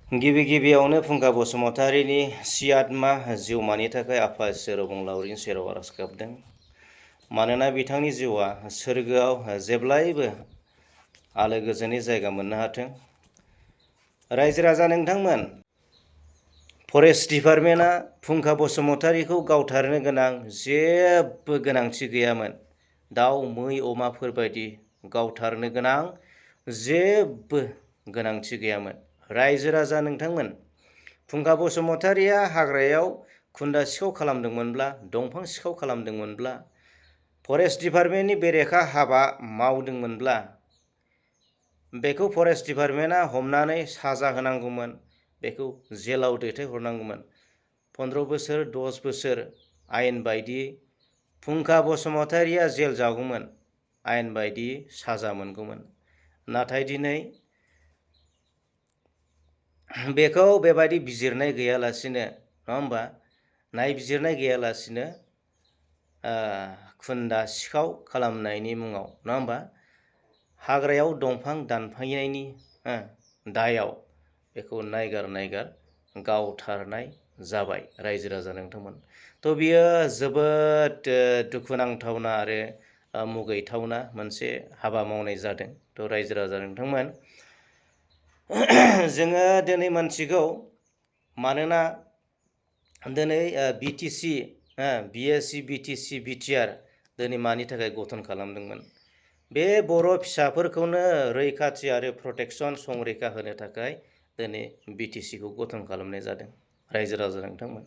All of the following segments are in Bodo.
गिबि गिबियावनो फुंखा बसुमतारीनि सियात्मा जिउमानि थाखाय आफा इसोर अबंलावरिनि सेराव आरज गाबदों। मानोना बिथांनि जिउआ सोरगोआव जेब्लायबो आलो गोजोननि जायगा मोननो हाथों। रायजो राजा नोंथांमोन, फरेस्ट डिपार्टमेन्टआ फुंखा बसुमतारीखौ गावथारनो गोनां जेबो गोनांथि गैयामोन। दाउ मै अमाफोरबायदि गावथारनो गोनां जेबो गोनांथि गैयामोन। रायजो राजा नोंथांमोन, फुंखा बसुमतारीया हाग्रायाव खुन्दा सिखाव खालामदोंमोनब्ला, दंफां सिखाव खालामदोंमोनब्ला, फरेस्ट डिपार्टमेन्टनि बेरेखा हाबा मावदोंमोनब्ला बेखौ फरेस्ट डिपार्टमेन्टआ हमनानै साजा होनांगौमोन, बेखौ जेलाव दैथायहरनांगौमोन। 15 बोसोर 10 बोसोर आयेन बायदियै फुंखा बसुमतारीया जेल जागौमोन, आयेन बायदियै साजा मोनगौमोन। नाथाय दिनै बेखौ बेबायदि बिजिरनाय गैयालासिनो, नङा होमबा, नायबिजिरनाय गैयालासिनो खुन्दा सिखाव खालामनायनि मुङाव, नङा होमबा, हाग्रायाव दंफां दानफायनायनि दायाव बेखौ नायगार गावथारनाय जाबाय रायजो राजा नोंथांमोन। थ' बियो जोबोद दुखुनांथावना आरो मुगैथावना मोनसे हाबा मावनाय जादों। थ' रायजो राजा नोंथांमोन, जोङो दिनै मोनथिगौ, मानोना दिनै बिटिसि बिएसि बिटिसि बिटिआर दिनै मानि थाखाय गठन खालामदोंमोन? बे बर' फिसाफोरखौनो रैखाथि आरो प्रटेक्सन संरैखा होनो थाखाय दिनै बिटिसिखौ गठन खालामनाय जादों। रायजो राजा नोंथांमोन,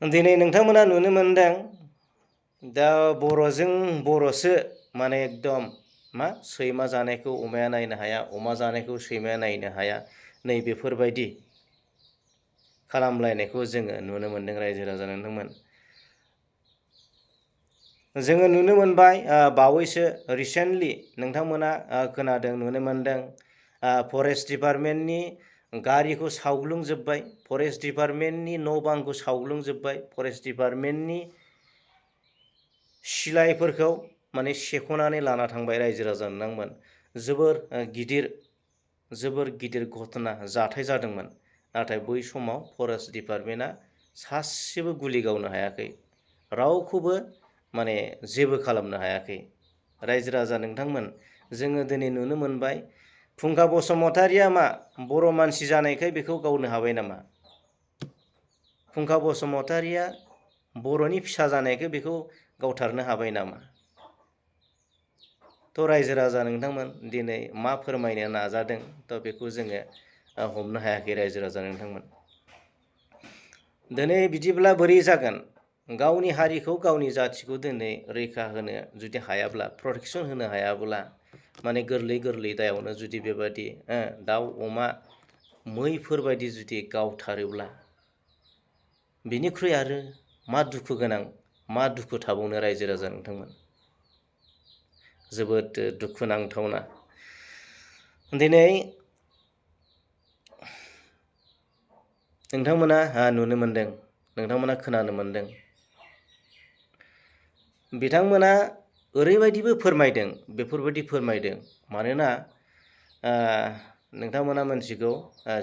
दिनै नोंथांमोना नुनो मोनदों, दा बर'जों बर'सो माने एकदम सैमा जानायखौ अमाया नायनो हाया, अमा जानायखौ सैमाया नायनो हाया, नै बेफोरबायदि खालामलायनायखौ जोङो नुनो मोनदों। रायजो राजा नोंथांमोन, जोङो नुनो मोनबाय बावैसो रिसेन्टलि नोंथांमोना खोनादों, नुनो मोनदों, फरेस्ट डिपार्टमेन्टनि गारिखौ सावग्लुंजोब्बाय, फरेस्ट डिपार्टमेन्टनि न' बांखौ सावग्लुंजोब्बाय, फरेस्ट डिपार्टमेन्टनि सिलाइफोरखौ माने सेख'नानै लाना थांबाय। रायजो राजा नोंथांमोन, जोबोर गिदिर घटना जाथाय जादोंमोन। नाथाय बै समाव फरेस्ट डिपार्टमेन्टआ सासेबो गुलि गावनो हायाखै, रावखौबो माने जेबो खालामनो हायाखै। रायजो राजा नोंथांमोन, जोङो दिनै नुनो मोनबाय, फुंखा बसुमतारीया मा बर' मानसि जानायखाय बेखौ गावनो हाबाय नामा? फुंखा बसुमतारीया बर'नि फिसा जानायखाय बेखौ गावथारनो हाबाय नामा? थ' रायजो राजा नोंथांमोन, दिनै मा फोरमायनो नाजादों, थ' बेखौ जोङो हमनो हायाखै। रायजो राजा नोंथांमोन, दिनै बिदिब्ला बोरै जागोन? गावनि हारिखौ गावनि जाथिखौ दिनै रैखा होनो जुदि हायाब्ला, प्रटेक्सन होनो हायाब्ला, माने गोरलै दायावनो जुदि बेबायदि दाउ अमा मैफोरबायदि जुदि गावथारोब्ला, बिनिख्रुइ आरो मा दुखु गोनां, मा दुखु थाबावनो? रायजो राजा नोंथांमोन, जोबोद दुखुनांथावना। दिनै नोंथांमोना नुनो मोनदों, नोंथांमोना खोनानो मोनदों, बिथांमोना ओरैबायदिबो फोरमायदों, बेफोरबायदि फोरमायदों, मानोना नोंथांमोना मोनथिगौ,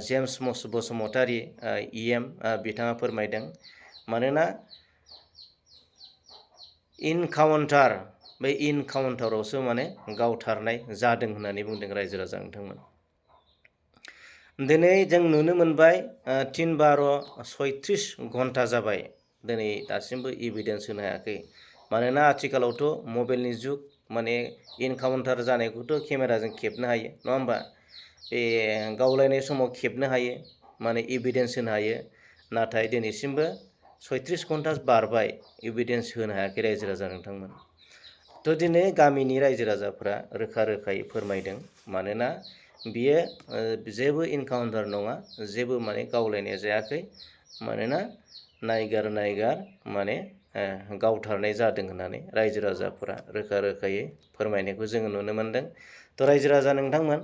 जेम्स बसुमतारी EM बिथाङा फोरमायदों, मानोना बे इनकाउन्टारावसो माने गावथारनाय जादों होननानै बुंदों। रायजो राजा नोंथांमोन, दिनै जों नुनो मोनबाय 3-12-36 घन्टा जाबाय, दिनै दासिमबो एभिडेन्स होनो हायाखै। मानोना आथिखालावथ' मबाइलनि जुग, माने इनकाउन्टार जानायखौथ' केमेराजों खेबनो हायो, नङा होमबा, बे गावलायनाय समाव खेबनो हायो, माने एभिडेन्स होनो हायो। नाथाय दिनैसिमबो 36 घन्टा बारबाय, एभिडेन्स होनो हायाखै। रायजो राजा नोंथांमोन, थ' दिनै गामिनि रायजो राजाफ्रा रोखायै फोरमायदों, मानोना बियो जेबो इनकाउन्टार नङा, जेबो माने गावलायनाय जायाखै, मानोना नायगार माने गावथारनाय जादों होननानै रायजो राजाफोरा रोखायै फोरमायनायखौ जोङो नुनो मोनदों। थ' रायजो राजा नोंथांमोन,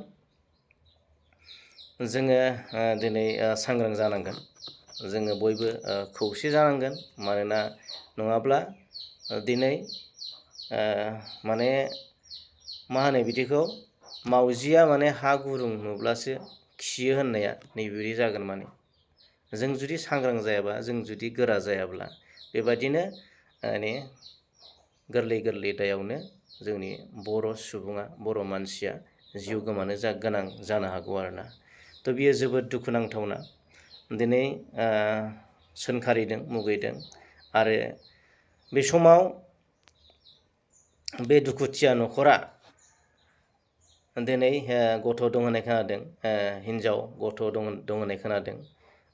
जोङो दिनै सांग्रां जानांगोन, जोङो बयबो खौसे जानांगोन, मानोना नङाब्ला दिनै माने मा होनो बिदिखौ, मावजिया माने हा गुरुं नुब्लासो खियो होननाया नैबेबायदि जागोन माने जों जुदि सांग्रां जायाबा जों जुदि गोरा जायाब्ला बेबादिनो माने गोरलै गोरलै दायावनो जोंनि बर' सुबुङा बर' मानसिया जिउ गोमानो गोनां जानो हागौ आरोना। थ' बियो जोबोद दुखुनांथावना दिनै सोंखारिदों मुगैदों आरो बे समाव बे दुखुथिया न'खरा दिनै गथ' दं होननाय खोनादों, हिन्जाव गथ' दं होननाय खोनादों।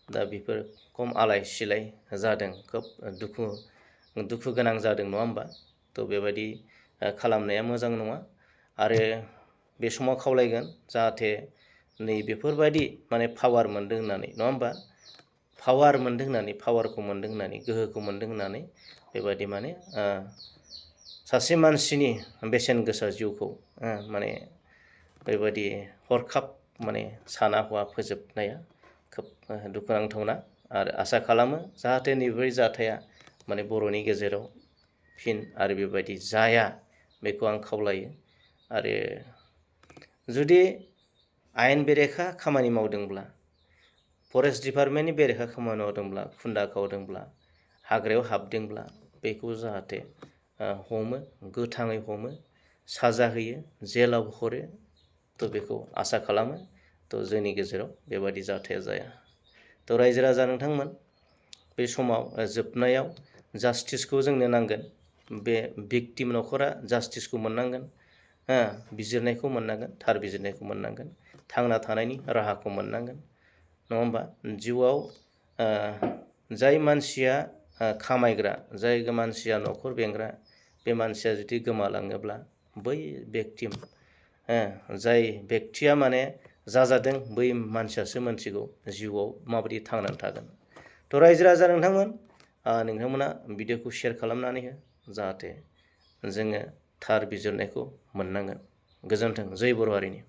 दा बेफोर खम आलाय सिलाय जादों, खोब दुखु गोनां जादों नङा होमबा? थ' बेबायदि खालामनाया मोजां नङा आरो बे समाव खावलायगोन जाहाथे नै बेफोरबायदि माने पावार मोनदों होननानै नङा होमबा? पावार मोनदों होननानै, पावारखौ मोनदों होननानै, गोहोखौ मोनदों होननानै बेबायदि माने सासे मानसिनि बेसेन गोसा जिउखौ माने बेबायदि हरखाब माने साना हवा फोजोबनाया खोब दुखुनांथावना आरो आसा खालामो जाहाथे नैबेबायदि जाथाया माने बर'नि गेजेराव फिन आरो बेबायदि जाया बेखौ आं खावलायो। आरो जुदि आयेन बेरेखा खामानि मावदोंब्ला, फरेस्ट डिपार्टमेन्टनि बेरेखा खामानि मावदोंब्ला, खुन्दा खावदोंब्ला, हाग्रायाव हाबदोंब्ला बेखौ जाहाथे हमो, गोथाङै हमो, साजा होयो, जेलाव हरो। थ' बेखौ आसा खालामो। थ' जोंनि गेजेराव बेबायदि जाथाया जाया। थ' रायजो राजा नोंथांमोन, बे समाव जोबनायाव जास्टिसखौ जोंनो नांगोन। बे भिक्टिम न'खरा जास्टिसखौ मोननांगोन, बिजिरनायखौ मोननांगोन, थार बिजिरनायखौ मोननांगोन, थांना थानायनि राहाखौ मोननांगोन नङा होमबा? जिउआव जाय मानसिया खामायग्रा, जाय मानसिया न'खर बेंग्रा, बे मानसिया जुदि गोमालाङोब्ला बै भिक्टिम, जाय व्यक्तिया माने जाजादों बै मानसियासो मोनथिगौ जिउआव माबायदि थांनानै थागोन। थ' रायजो राजा नोंथांमोना भिडिअखौ शेयार खालामनानै हो जाहाथे जोङो थार बिजिरनायखौ मोननांगोन। गोजोन्थों। जय बर' हारिनि।